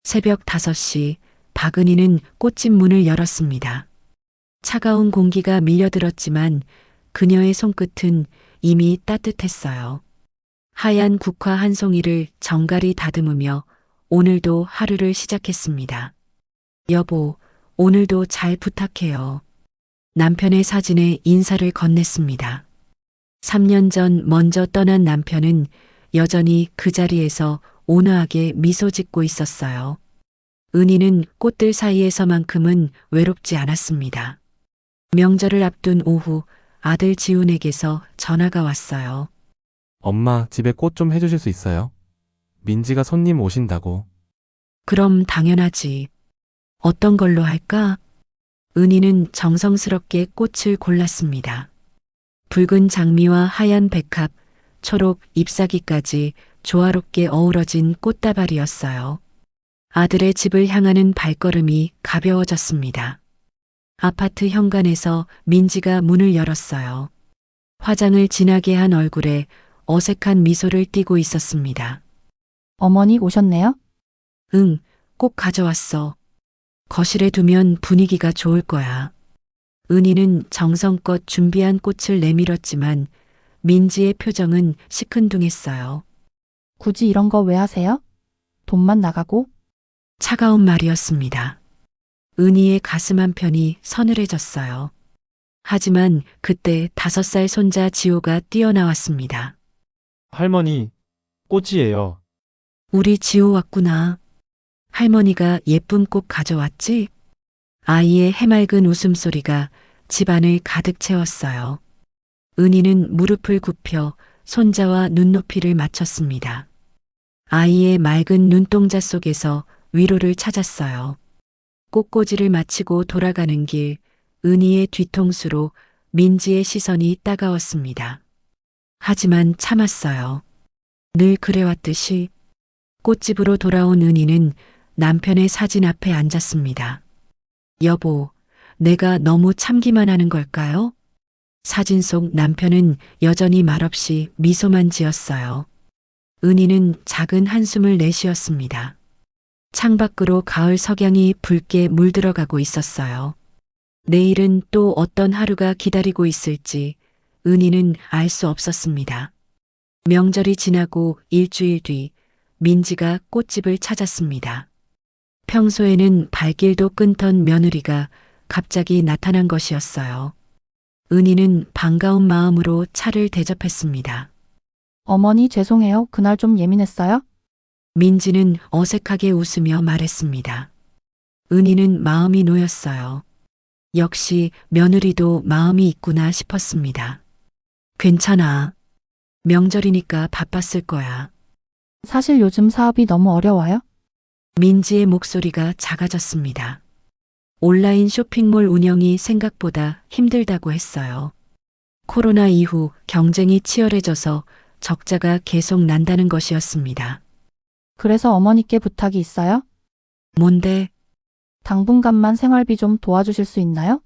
새벽 5시 박은희는 꽃집 문을 열었습니다. 차가운 공기가 밀려들었지만 그녀의 손끝은 이미 따뜻했어요. 하얀 국화 한 송이를 정갈히 다듬으며 오늘도 하루를 시작했습니다. 여보, 오늘도 잘 부탁해요. 남편의 사진에 인사를 건넸습니다. 3년 전 먼저 떠난 남편은 여전히 그 자리에서 온화하게 미소 짓고 있었어요. 은희는 꽃들 사이에서만큼은 외롭지 않았습니다. 명절을 앞둔 오후 아들 지훈에게서 전화가 왔어요. 엄마, 집에 꽃 좀 해주실 수 있어요? 민지가 손님 오신다고. 그럼 당연하지. 어떤 걸로 할까? 은희는 정성스럽게 꽃을 골랐습니다. 붉은 장미와 하얀 백합, 초록 잎사귀까지 조화롭게 어우러진 꽃다발이었어요. 아들의 집을 향하는 발걸음이 가벼워졌습니다. 아파트 현관에서 민지가 문을 열었어요. 화장을 진하게 한 얼굴에 어색한 미소를 띠고 있었습니다. 어머니 오셨네요? 응, 꼭 가져왔어. 거실에 두면 분위기가 좋을 거야. 은희는 정성껏 준비한 꽃을 내밀었지만 민지의 표정은 시큰둥했어요. 굳이 이런 거 왜 하세요? 돈만 나가고? 차가운 말이었습니다. 은희의 가슴 한편이 서늘해졌어요. 하지만 그때 5살 손자 지호가 뛰어나왔습니다. 할머니, 꽃이에요. 우리 지호 왔구나. 할머니가 예쁜 꽃 가져왔지? 아이의 해맑은 웃음소리가 집안을 가득 채웠어요. 은희는 무릎을 굽혀 손자와 눈높이를 맞췄습니다. 아이의 맑은 눈동자 속에서 위로를 찾았어요. 꽃꽂이를 마치고 돌아가는 길, 은희의 뒤통수로 민지의 시선이 따가웠습니다. 하지만 참았어요. 늘 그래왔듯이 꽃집으로 돌아온 은희는 남편의 사진 앞에 앉았습니다. 여보, 내가 너무 참기만 하는 걸까요? 사진 속 남편은 여전히 말없이 미소만 지었어요. 은희는 작은 한숨을 내쉬었습니다. 창밖으로 가을 석양이 붉게 물들어가고 있었어요. 내일은 또 어떤 하루가 기다리고 있을지 은희는 알 수 없었습니다. 명절이 지나고 일주일 뒤 민지가 꽃집을 찾았습니다. 평소에는 발길도 끊던 며느리가 갑자기 나타난 것이었어요. 은희는 반가운 마음으로 차를 대접했습니다. 어머니 죄송해요. 그날 좀 예민했어요? 민지는 어색하게 웃으며 말했습니다. 은희는 마음이 놓였어요. 역시 며느리도 마음이 있구나 싶었습니다. 괜찮아. 명절이니까 바빴을 거야. 사실 요즘 사업이 너무 어려워요? 민지의 목소리가 작아졌습니다. 온라인 쇼핑몰 운영이 생각보다 힘들다고 했어요. 코로나 이후 경쟁이 치열해져서 적자가 계속 난다는 것이었습니다. 그래서 어머니께 부탁이 있어요? 뭔데? 당분간만 생활비 좀 도와주실 수 있나요?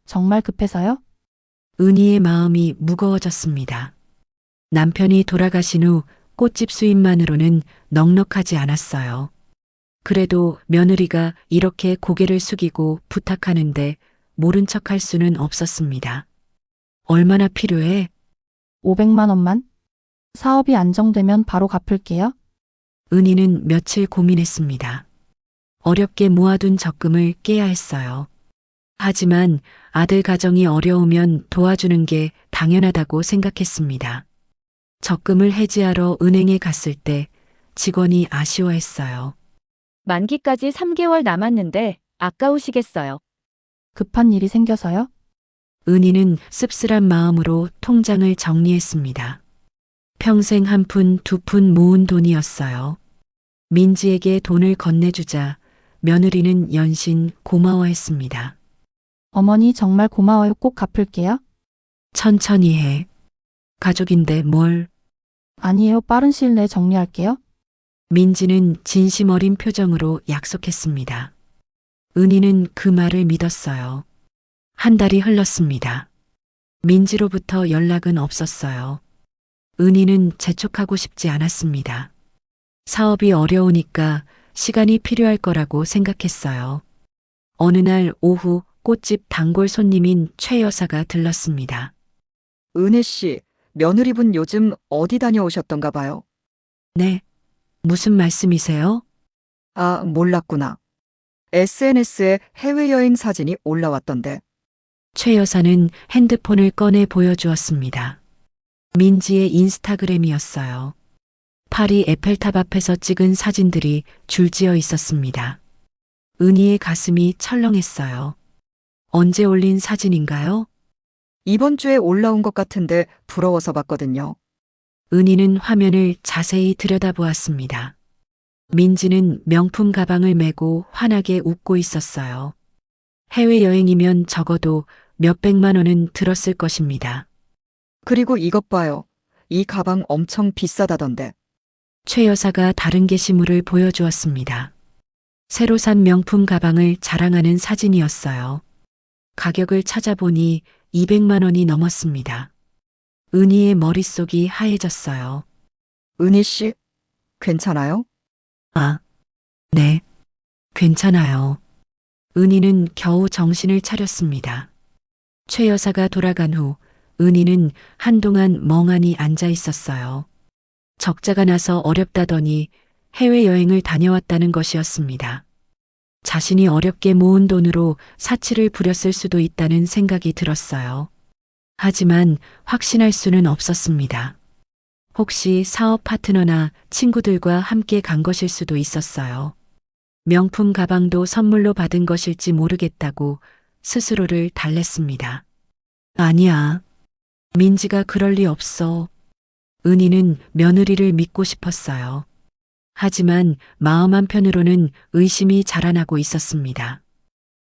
정말 급해서요? 은희의 마음이 무거워졌습니다. 남편이 돌아가신 후 꽃집 수입만으로는 넉넉하지 않았어요. 그래도 며느리가 이렇게 고개를 숙이고 부탁하는데 모른 척할 수는 없었습니다. 얼마나 필요해? 500만 원만? 사업이 안정되면 바로 갚을게요. 은희는 며칠 고민했습니다. 어렵게 모아둔 적금을 깨야 했어요. 하지만 아들 가정이 어려우면 도와주는 게 당연하다고 생각했습니다. 적금을 해지하러 은행에 갔을 때 직원이 아쉬워했어요. 만기까지 3개월 남았는데 아까우시겠어요. 급한 일이 생겨서요? 은희는 씁쓸한 마음으로 통장을 정리했습니다. 평생 한 푼, 두 푼 모은 돈이었어요. 민지에게 돈을 건네주자 며느리는 연신 고마워했습니다. 어머니 정말 고마워요. 꼭 갚을게요. 천천히 해. 가족인데 뭘. 아니에요. 빠른 시일 내에 정리할게요. 민지는 진심 어린 표정으로 약속했습니다. 은희는 그 말을 믿었어요. 한 달이 흘렀습니다. 민지로부터 연락은 없었어요. 은희는 재촉하고 싶지 않았습니다. 사업이 어려우니까 시간이 필요할 거라고 생각했어요. 어느 날 오후 꽃집 단골 손님인 최 여사가 들렀습니다. 은혜 씨, 며느리분 요즘 어디 다녀오셨던가 봐요. 네. 무슨 말씀이세요? 아, 몰랐구나. SNS에 해외여행 사진이 올라왔던데. 최 여사는 핸드폰을 꺼내 보여주었습니다. 민지의 인스타그램이었어요. 파리 에펠탑 앞에서 찍은 사진들이 줄지어 있었습니다. 은희의 가슴이 철렁했어요. 언제 올린 사진인가요? 이번 주에 올라온 것 같은데 부러워서 봤거든요. 은희는 화면을 자세히 들여다보았습니다. 민지는 명품 가방을 메고 환하게 웃고 있었어요. 해외여행이면 적어도 몇백만 원은 들었을 것입니다. 그리고 이것 봐요. 이 가방 엄청 비싸다던데. 최 여사가 다른 게시물을 보여주었습니다. 새로 산 명품 가방을 자랑하는 사진이었어요. 가격을 찾아보니 200만 원이 넘었습니다. 은희의 머릿속이 하얘졌어요. 은희 씨, 괜찮아요? 아, 네, 괜찮아요. 은희는 겨우 정신을 차렸습니다. 최 여사가 돌아간 후 은희는 한동안 멍하니 앉아 있었어요. 적자가 나서 어렵다더니 해외여행을 다녀왔다는 것이었습니다. 자신이 어렵게 모은 돈으로 사치를 부렸을 수도 있다는 생각이 들었어요. 하지만 확신할 수는 없었습니다. 혹시 사업 파트너나 친구들과 함께 간 것일 수도 있었어요. 명품 가방도 선물로 받은 것일지 모르겠다고 스스로를 달랬습니다. 아니야. 민지가 그럴 리 없어. 은희는 며느리를 믿고 싶었어요. 하지만 마음 한편으로는 의심이 자라나고 있었습니다.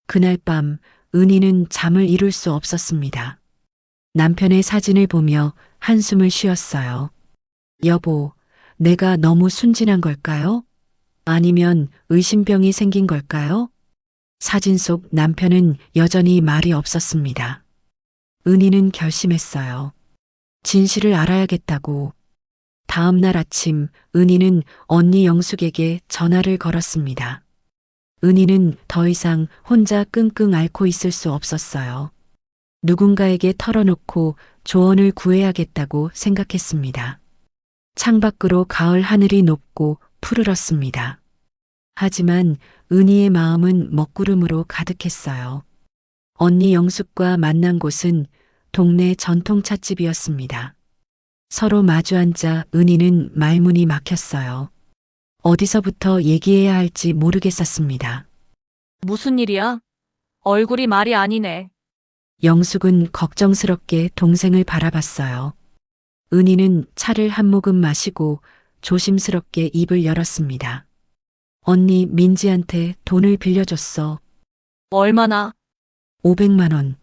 그날 밤 은희는 잠을 이룰 수 없었습니다. 남편의 사진을 보며 한숨을 쉬었어요. 여보, 내가 너무 순진한 걸까요? 아니면 의심병이 생긴 걸까요? 사진 속 남편은 여전히 말이 없었습니다. 은희는 결심했어요. 진실을 알아야겠다고. 다음 날 아침 은희는 언니 영숙에게 전화를 걸었습니다. 은희는 더 이상 혼자 끙끙 앓고 있을 수 없었어요. 누군가에게 털어놓고 조언을 구해야겠다고 생각했습니다. 창밖으로 가을 하늘이 높고 푸르렀습니다. 하지만 은희의 마음은 먹구름으로 가득했어요. 언니 영숙과 만난 곳은 동네 전통찻집이었습니다. 서로 마주 앉아 은희는 말문이 막혔어요. 어디서부터 얘기해야 할지 모르겠었습니다. 무슨 일이야? 얼굴이 말이 아니네. 영숙은 걱정스럽게 동생을 바라봤어요. 은희는 차를 한 모금 마시고 조심스럽게 입을 열었습니다. 언니 민지한테 돈을 빌려줬어. 얼마나? 500만 원.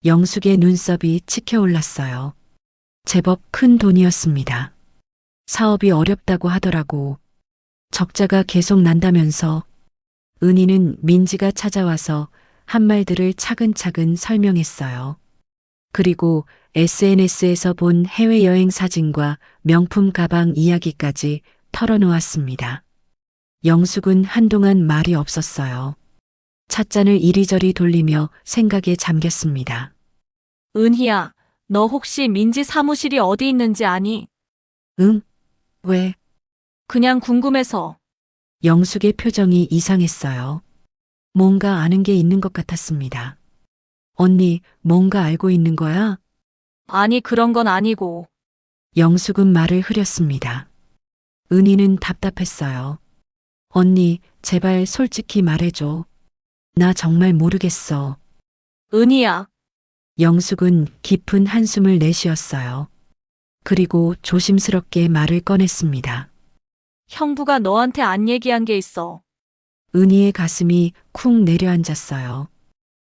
영숙의 눈썹이 치켜올랐어요. 제법 큰 돈이었습니다. 사업이 어렵다고 하더라고. 적자가 계속 난다면서. 은희는 민지가 찾아와서 한 말들을 차근차근 설명했어요. 그리고 SNS에서 본 해외여행 사진과 명품 가방 이야기까지 털어놓았습니다. 영숙은 한동안 말이 없었어요. 찻잔을 이리저리 돌리며 생각에 잠겼습니다. 은희야, 너 혹시 민지 사무실이 어디 있는지 아니? 응? 왜? 그냥 궁금해서. 영숙의 표정이 이상했어요. 뭔가 아는 게 있는 것 같았습니다. 언니, 뭔가 알고 있는 거야? 아니, 그런 건 아니고. 영숙은 말을 흐렸습니다. 은희는 답답했어요. 언니, 제발 솔직히 말해줘. 나 정말 모르겠어. 은희야, 영숙은 깊은 한숨을 내쉬었어요. 그리고 조심스럽게 말을 꺼냈습니다. 형부가 너한테 안 얘기한 게 있어. 은희의 가슴이 쿵 내려앉았어요.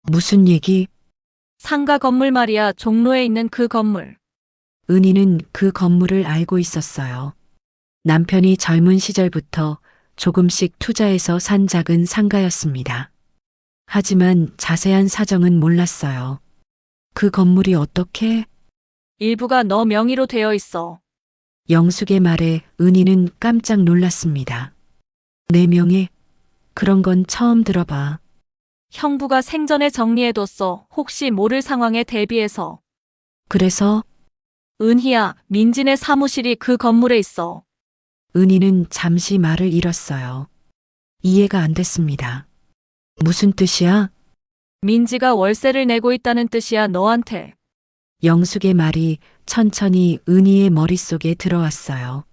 무슨 얘기? 상가 건물 말이야, 종로에 있는 그 건물. 은희는 그 건물을 알고 있었어요. 남편이 젊은 시절부터 조금씩 투자해서 산 작은 상가였습니다. 하지만 자세한 사정은 몰랐어요. 그 건물이 어떻게? 일부가 너 명의로 되어 있어. 영숙의 말에 은희는 깜짝 놀랐습니다. 4명에? 그런 건 처음 들어봐. 형부가 생전에 정리해뒀어. 혹시 모를 상황에 대비해서. 그래서 은희야, 민진의 사무실이 그 건물에 있어. 은희는 잠시 말을 잃었어요. 이해가 안 됐습니다. 무슨 뜻이야? 민지가 월세를 내고 있다는 뜻이야, 너한테. 영숙의 말이 천천히 은희의 머릿속에 들어왔어요.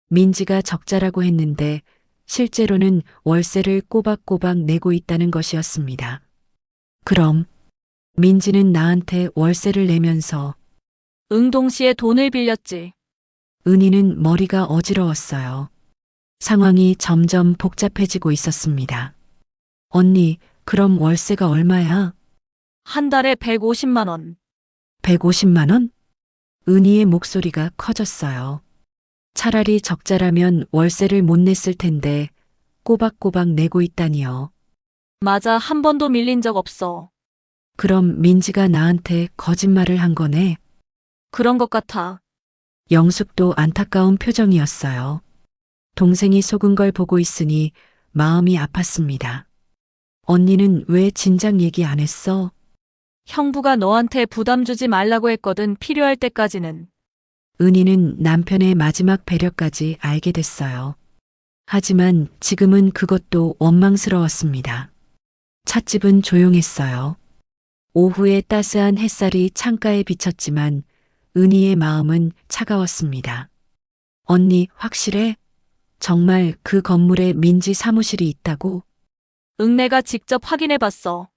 민지가 적자라고 했는데 실제로는 월세를 꼬박꼬박 내고 있다는 것이었습니다. 그럼 민지는 나한테 월세를 내면서 응동시에 돈을 빌렸지. 은희는 머리가 어지러웠어요. 상황이 점점 복잡해지고 있었습니다. 언니, 그럼 월세가 얼마야? 한 달에 150만 원. 150만 원? 은희의 목소리가 커졌어요. 차라리 적자라면 월세를 못 냈을 텐데 꼬박꼬박 내고 있다니요. 맞아, 한 번도 밀린 적 없어. 그럼 민지가 나한테 거짓말을 한 거네. 그런 것 같아. 영숙도 안타까운 표정이었어요. 동생이 속은 걸 보고 있으니 마음이 아팠습니다. 언니는 왜 진작 얘기 안 했어? 형부가 너한테 부담 주지 말라고 했거든, 필요할 때까지는. 은희는 남편의 마지막 배려까지 알게 됐어요. 하지만 지금은 그것도 원망스러웠습니다. 찻집은 조용했어요. 오후에 따스한 햇살이 창가에 비쳤지만 은희의 마음은 차가웠습니다. 언니, 확실해? 정말 그 건물에 민지 사무실이 있다고? 내가 직접 확인해봤어.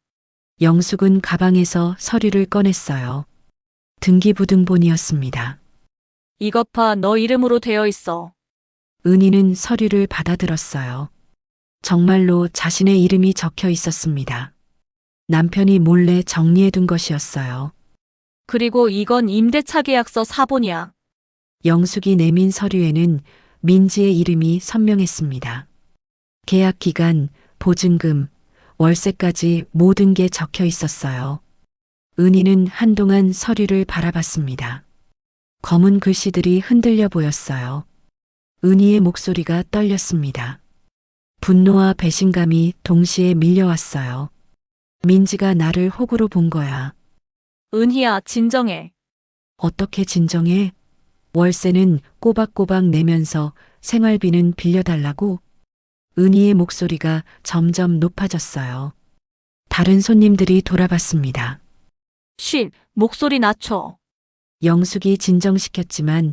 영숙은 가방에서 서류를 꺼냈어요. 등기부등본이었습니다. 이것 봐, 너 이름으로 되어 있어. 은희는 서류를 받아들었어요. 정말로 자신의 이름이 적혀 있었습니다. 남편이 몰래 정리해둔 것이었어요. 그리고 이건 임대차 계약서 사본이야. 영숙이 내민 서류에는 민지의 이름이 선명했습니다. 계약 기간, 보증금, 월세까지 모든 게 적혀 있었어요. 은희는 한동안 서류를 바라봤습니다. 검은 글씨들이 흔들려 보였어요. 은희의 목소리가 떨렸습니다. 분노와 배신감이 동시에 밀려왔어요. 민지가 나를 호구로 본 거야. 은희야, 진정해. 어떻게 진정해? 월세는 꼬박꼬박 내면서 생활비는 빌려달라고? 은희의 목소리가 점점 높아졌어요. 다른 손님들이 돌아봤습니다. 쉿, 목소리 낮춰. 영숙이 진정시켰지만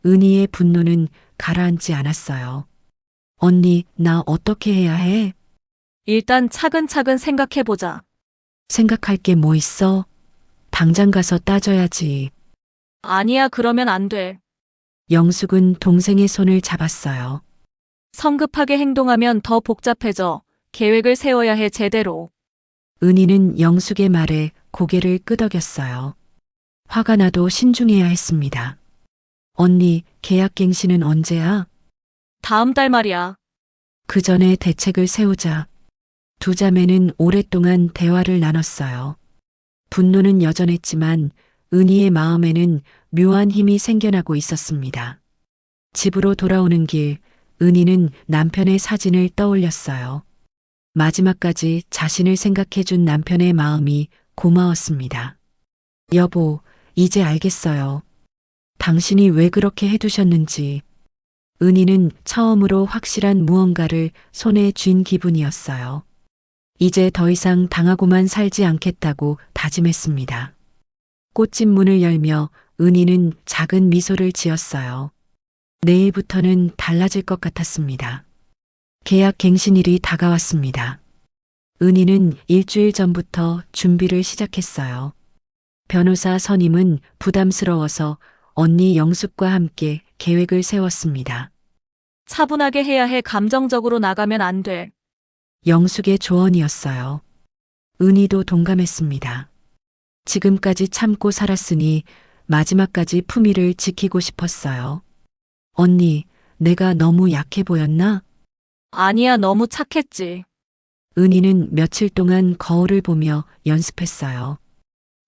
은희의 분노는 가라앉지 않았어요. 언니, 나 어떻게 해야 해? 일단 차근차근 생각해보자. 생각할 게 뭐 있어? 당장 가서 따져야지. 아니야, 그러면 안 돼. 영숙은 동생의 손을 잡았어요. 성급하게 행동하면 더 복잡해져. 계획을 세워야 해, 제대로. 은희는 영숙의 말에 고개를 끄덕였어요. 화가 나도 신중해야 했습니다. 언니, 계약갱신은 언제야? 다음 달 말이야. 그 전에 대책을 세우자. 두 자매는 오랫동안 대화를 나눴어요. 분노는 여전했지만 은희의 마음에는 묘한 힘이 생겨나고 있었습니다. 집으로 돌아오는 길, 은희는 남편의 사진을 떠올렸어요. 마지막까지 자신을 생각해준 남편의 마음이 고마웠습니다. 여보, 이제 알겠어요. 당신이 왜 그렇게 해두셨는지. 은희는 처음으로 확실한 무언가를 손에 쥔 기분이었어요. 이제 더 이상 당하고만 살지 않겠다고 다짐했습니다. 꽃집 문을 열며 은희는 작은 미소를 지었어요. 내일부터는 달라질 것 같았습니다. 계약 갱신일이 다가왔습니다. 은희는 일주일 전부터 준비를 시작했어요. 변호사 선임은 부담스러워서 언니 영숙과 함께 계획을 세웠습니다. 차분하게 해야 해. 감정적으로 나가면 안 돼. 영숙의 조언이었어요. 은희도 동감했습니다. 지금까지 참고 살았으니 마지막까지 품위를 지키고 싶었어요. 언니, 내가 너무 약해 보였나? 아니야, 너무 착했지. 은희는 며칠 동안 거울을 보며 연습했어요.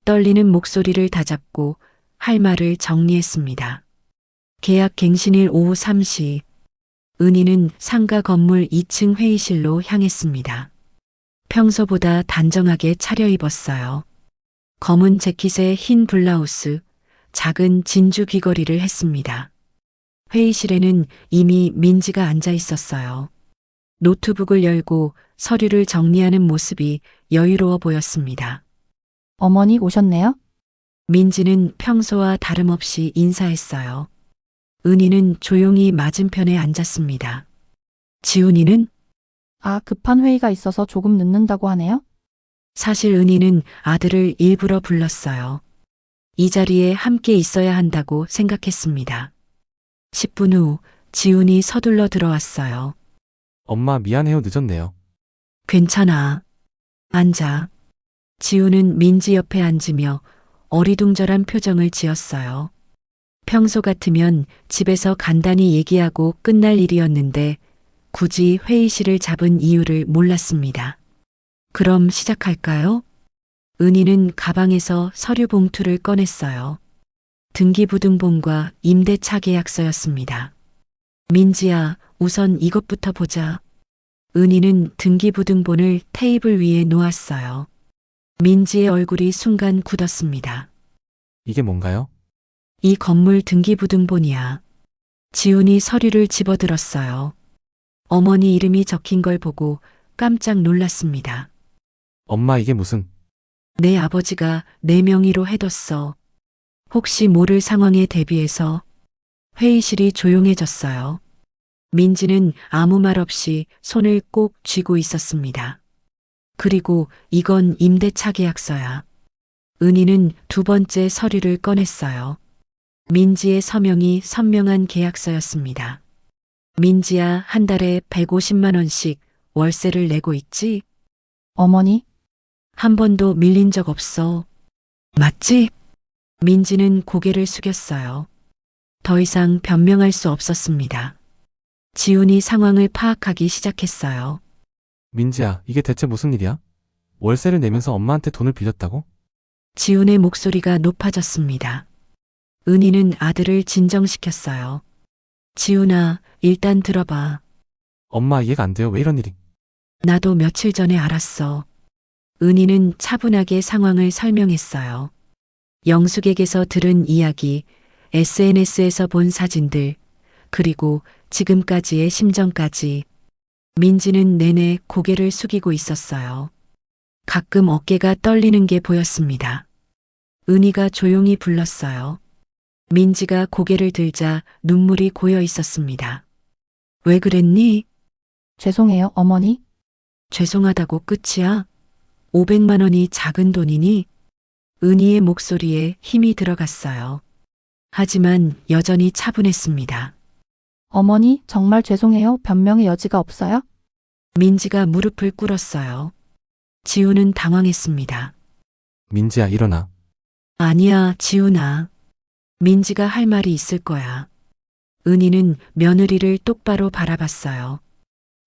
떨리는 목소리를 다잡고 할 말을 정리했습니다. 계약 갱신일 오후 3시. 은희는 상가 건물 2층 회의실로 향했습니다. 평소보다 단정하게 차려입었어요. 검은 재킷에 흰 블라우스, 작은 진주 귀걸이를 했습니다. 회의실에는 이미 민지가 앉아 있었어요. 노트북을 열고 서류를 정리하는 모습이 여유로워 보였습니다. 어머니 오셨네요? 민지는 평소와 다름없이 인사했어요. 은희는 조용히 맞은편에 앉았습니다. 지훈이는? 아, 급한 회의가 있어서 조금 늦는다고 하네요? 사실 은희는 아들을 일부러 불렀어요. 이 자리에 함께 있어야 한다고 생각했습니다. 10분 후 지훈이 서둘러 들어왔어요. 엄마 미안해요. 늦었네요. 괜찮아. 앉아. 지훈은 민지 옆에 앉으며 어리둥절한 표정을 지었어요. 평소 같으면 집에서 간단히 얘기하고 끝날 일이었는데 굳이 회의실을 잡은 이유를 몰랐습니다. 그럼 시작할까요? 은희는 가방에서 서류 봉투를 꺼냈어요. 등기부등본과 임대차 계약서였습니다. 민지야, 우선 이것부터 보자. 은희는 등기부등본을 테이블 위에 놓았어요. 민지의 얼굴이 순간 굳었습니다. 이게 뭔가요? 이 건물 등기부등본이야. 지훈이 서류를 집어들었어요. 어머니 이름이 적힌 걸 보고 깜짝 놀랐습니다. 엄마 이게 무슨... 내 아버지가 내 명의로 해뒀어. 혹시 모를 상황에 대비해서 회의실이 조용해졌어요. 민지는 아무 말 없이 손을 꼭 쥐고 있었습니다. 그리고 이건 임대차 계약서야. 은희는 두 번째 서류를 꺼냈어요. 민지의 서명이 선명한 계약서였습니다. 민지야, 한 달에 150만 원씩 월세를 내고 있지? 어머니, 한 번도 밀린 적 없어. 맞지? 민지는 고개를 숙였어요. 더 이상 변명할 수 없었습니다. 지훈이 상황을 파악하기 시작했어요. 민지야, 이게 대체 무슨 일이야? 월세를 내면서 엄마한테 돈을 빌렸다고? 지훈의 목소리가 높아졌습니다. 은희는 아들을 진정시켰어요. 지훈아, 일단 들어봐. 엄마 이해가 안 돼요. 왜 이런 일이... 나도 며칠 전에 알았어. 은희는 차분하게 상황을 설명했어요. 영숙에게서 들은 이야기, SNS에서 본 사진들, 그리고 지금까지의 심정까지. 민지는 내내 고개를 숙이고 있었어요. 가끔 어깨가 떨리는 게 보였습니다. 은희가 조용히 불렀어요. 민지가 고개를 들자 눈물이 고여 있었습니다. 왜 그랬니? 죄송해요, 어머니. 죄송하다고 끝이야? 500만 원이 작은 돈이니? 은희의 목소리에 힘이 들어갔어요. 하지만 여전히 차분했습니다. 어머니, 정말 죄송해요. 변명의 여지가 없어요? 민지가 무릎을 꿇었어요. 지훈은 당황했습니다. 민지야 일어나. 아니야, 지훈아. 민지가 할 말이 있을 거야. 은희는 며느리를 똑바로 바라봤어요.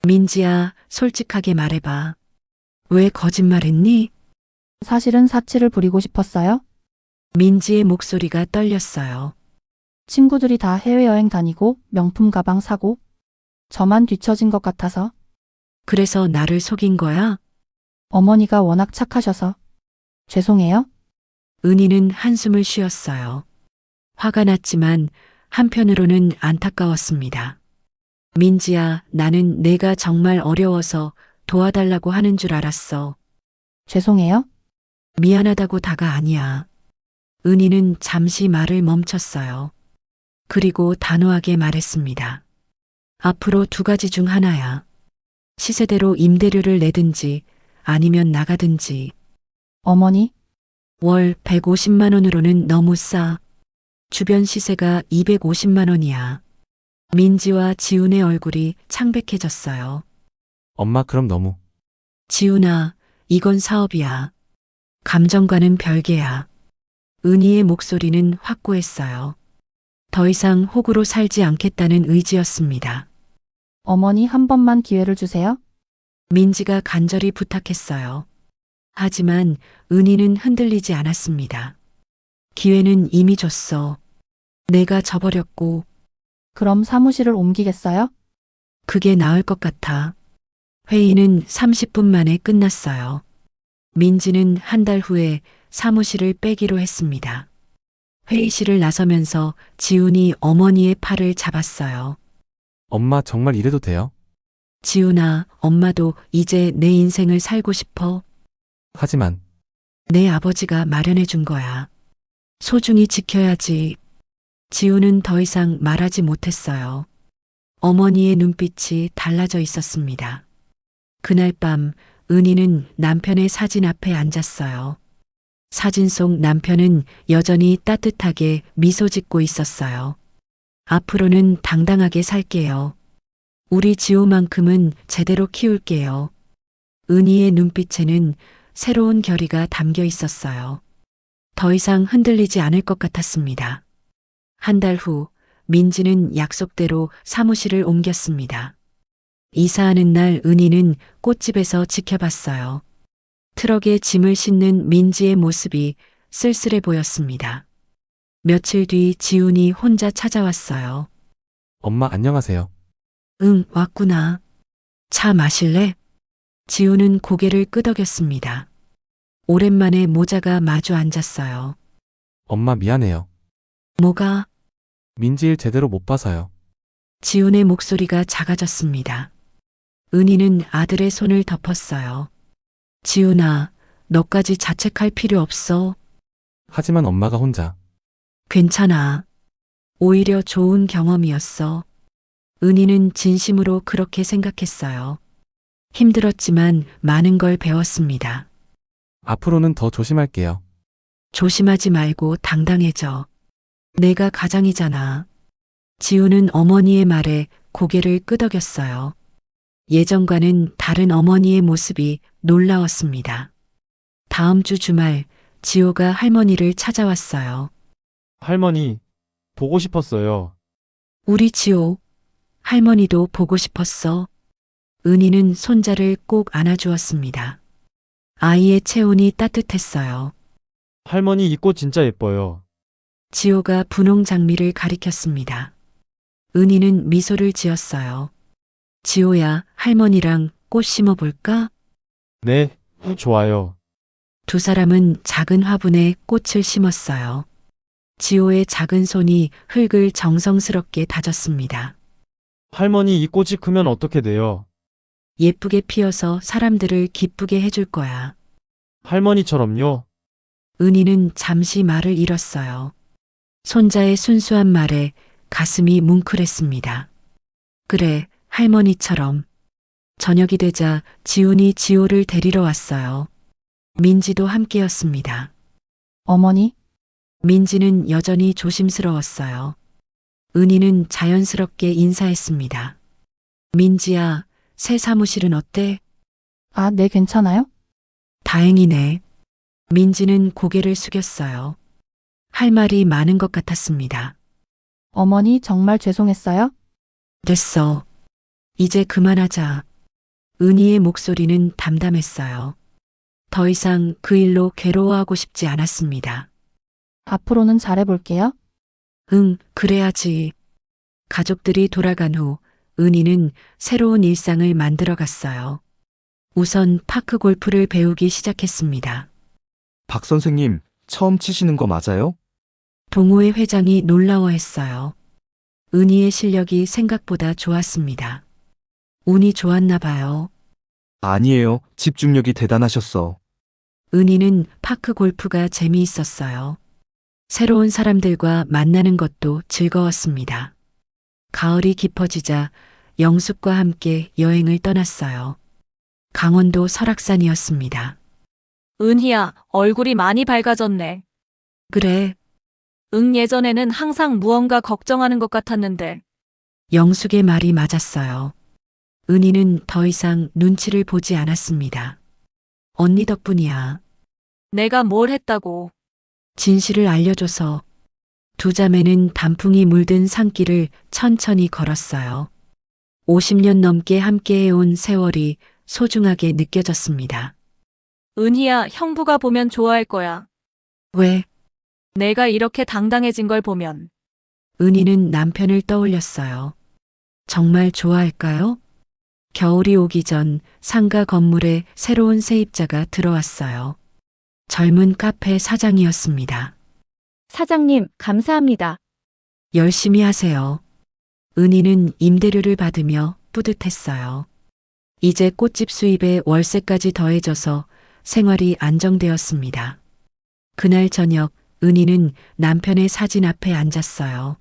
민지야, 솔직하게 말해봐. 왜 거짓말했니? 사실은 사치를 부리고 싶었어요? 민지의 목소리가 떨렸어요. 친구들이 다 해외여행 다니고 명품 가방 사고 저만 뒤처진 것 같아서 그래서 나를 속인 거야? 어머니가 워낙 착하셔서 죄송해요. 은희는 한숨을 쉬었어요. 화가 났지만 한편으로는 안타까웠습니다. 민지야, 나는 내가 정말 어려워서 도와달라고 하는 줄 알았어. 죄송해요. 미안하다고 다가 아니야. 은희는 잠시 말을 멈췄어요. 그리고 단호하게 말했습니다. 앞으로 두 가지 중 하나야. 시세대로 임대료를 내든지 아니면 나가든지. 어머니, 월 150만 원으로는 너무 싸. 주변 시세가 250만 원이야. 민지와 지훈의 얼굴이 창백해졌어요. 엄마 그럼 너무... 지훈아, 이건 사업이야. 감정과는 별개야. 은희의 목소리는 확고했어요. 더 이상 호구로 살지 않겠다는 의지였습니다. 어머니 한 번만 기회를 주세요. 민지가 간절히 부탁했어요. 하지만 은희는 흔들리지 않았습니다. 기회는 이미 줬어. 내가 져버렸고. 그럼 사무실을 옮기겠어요? 그게 나을 것 같아. 회의는 30분 만에 끝났어요. 민지는 한 달 후에 사무실을 빼기로 했습니다. 회의실을 나서면서 지훈이 어머니의 팔을 잡았어요. 엄마 정말 이래도 돼요? 지훈아, 엄마도 이제 내 인생을 살고 싶어. 하지만 내 아버지가 마련해 준 거야. 소중히 지켜야지. 지훈은 더 이상 말하지 못했어요. 어머니의 눈빛이 달라져 있었습니다. 그날 밤 은희는 남편의 사진 앞에 앉았어요. 사진 속 남편은 여전히 따뜻하게 미소 짓고 있었어요. 앞으로는 당당하게 살게요. 우리 지호만큼은 제대로 키울게요. 은희의 눈빛에는 새로운 결의가 담겨 있었어요. 더 이상 흔들리지 않을 것 같았습니다. 한 달 후 민지는 약속대로 사무실을 옮겼습니다. 이사하는 날 은희는 꽃집에서 지켜봤어요. 트럭에 짐을 싣는 민지의 모습이 쓸쓸해 보였습니다. 며칠 뒤 지훈이 혼자 찾아왔어요. 엄마 안녕하세요. 응, 왔구나. 차 마실래? 지훈은 고개를 끄덕였습니다. 오랜만에 모자가 마주 앉았어요. 엄마 미안해요. 뭐가? 민지 일 제대로 못 봐서요. 지훈의 목소리가 작아졌습니다. 은희는 아들의 손을 덮었어요. 지훈아, 너까지 자책할 필요 없어. 하지만 엄마가 혼자. 괜찮아. 오히려 좋은 경험이었어. 은희는 진심으로 그렇게 생각했어요. 힘들었지만 많은 걸 배웠습니다. 앞으로는 더 조심할게요. 조심하지 말고 당당해져. 내가 가장이잖아. 지우는 어머니의 말에 고개를 끄덕였어요. 예전과는 다른 어머니의 모습이 놀라웠습니다. 다음 주 주말 지호가 할머니를 찾아왔어요. 할머니, 보고 싶었어요. 우리 지호, 할머니도 보고 싶었어. 은희는 손자를 꼭 안아주었습니다. 아이의 체온이 따뜻했어요. 할머니 이 꽃 진짜 예뻐요. 지호가 분홍 장미를 가리켰습니다. 은희는 미소를 지었어요. 지호야, 할머니랑 꽃 심어볼까? 네, 좋아요. 두 사람은 작은 화분에 꽃을 심었어요. 지호의 작은 손이 흙을 정성스럽게 다졌습니다. 할머니 이 꽃이 크면 어떻게 돼요? 예쁘게 피어서 사람들을 기쁘게 해줄 거야. 할머니처럼요? 은희는 잠시 말을 잃었어요. 손자의 순수한 말에 가슴이 뭉클했습니다. 그래, 할머니처럼. 저녁이 되자 지훈이 지호를 데리러 왔어요. 민지도 함께였습니다. 어머니, 민지는 여전히 조심스러웠어요. 은희는 자연스럽게 인사했습니다. 민지야, 새 사무실은 어때? 아, 네, 괜찮아요? 다행이네. 민지는 고개를 숙였어요. 할 말이 많은 것 같았습니다. 어머니, 정말 죄송했어요? 됐어. 이제 그만하자. 은희의 목소리는 담담했어요. 더 이상 그 일로 괴로워하고 싶지 않았습니다. 앞으로는 잘해볼게요. 응, 그래야지. 가족들이 돌아간 후 은희는 새로운 일상을 만들어 갔어요. 우선 파크 골프를 배우기 시작했습니다. 박 선생님, 처음 치시는 거 맞아요? 동호회 회장이 놀라워했어요. 은희의 실력이 생각보다 좋았습니다. 운이 좋았나 봐요. 아니에요. 집중력이 대단하셨어. 은희는 파크 골프가 재미있었어요. 새로운 사람들과 만나는 것도 즐거웠습니다. 가을이 깊어지자 영숙과 함께 여행을 떠났어요. 강원도 설악산이었습니다. 은희야, 얼굴이 많이 밝아졌네. 그래, 응, 예전에는 항상 무언가 걱정하는 것 같았는데. 영숙의 말이 맞았어요. 은희는 더 이상 눈치를 보지 않았습니다. 언니 덕분이야. 내가 뭘 했다고. 진실을 알려줘서 두 자매는 단풍이 물든 산길을 천천히 걸었어요. 50년 넘게 함께해온 세월이 소중하게 느껴졌습니다. 은희야, 형부가 보면 좋아할 거야. 왜? 내가 이렇게 당당해진 걸 보면. 은희는 남편을 떠올렸어요. 정말 좋아할까요? 겨울이 오기 전 상가 건물에 새로운 세입자가 들어왔어요. 젊은 카페 사장이었습니다. 사장님, 감사합니다. 열심히 하세요. 은희는 임대료를 받으며 뿌듯했어요. 이제 꽃집 수입에 월세까지 더해져서 생활이 안정되었습니다. 그날 저녁 은희는 남편의 사진 앞에 앉았어요.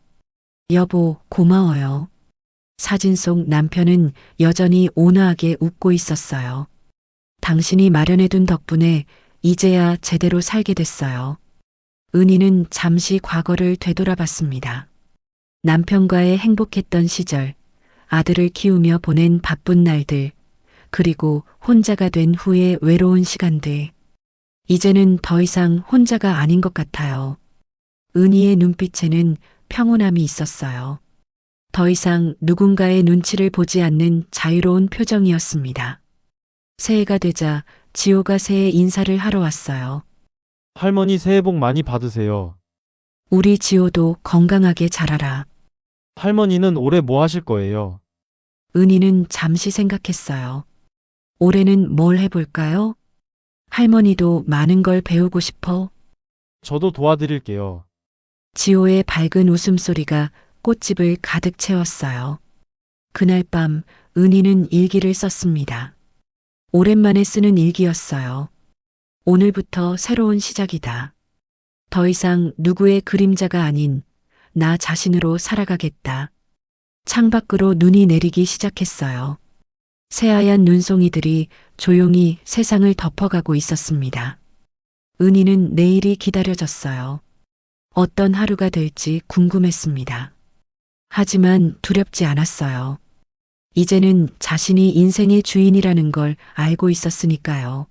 여보, 고마워요. 사진 속 남편은 여전히 온화하게 웃고 있었어요. 당신이 마련해둔 덕분에 이제야 제대로 살게 됐어요. 은희는 잠시 과거를 되돌아봤습니다. 남편과의 행복했던 시절, 아들을 키우며 보낸 바쁜 날들, 그리고 혼자가 된 후의 외로운 시간들. 이제는 더 이상 혼자가 아닌 것 같아요. 은희의 눈빛에는 평온함이 있었어요. 더 이상 누군가의 눈치를 보지 않는 자유로운 표정이었습니다. 새해가 되자 지호가 새해 인사를 하러 왔어요. 할머니 새해 복 많이 받으세요. 우리 지호도 건강하게 자라라. 할머니는 올해 뭐 하실 거예요? 은희는 잠시 생각했어요. 올해는 뭘 해볼까요? 할머니도 많은 걸 배우고 싶어. 저도 도와드릴게요. 지호의 밝은 웃음소리가 꽃집을 가득 채웠어요. 그날 밤 은희는 일기를 썼습니다. 오랜만에 쓰는 일기였어요. 오늘부터 새로운 시작이다. 더 이상 누구의 그림자가 아닌 나 자신으로 살아가겠다. 창밖으로 눈이 내리기 시작했어요. 새하얀 눈송이들이 조용히 세상을 덮어가고 있었습니다. 은희는 내일이 기다려졌어요. 어떤 하루가 될지 궁금했습니다. 하지만 두렵지 않았어요. 이제는 자신이 인생의 주인이라는 걸 알고 있었으니까요.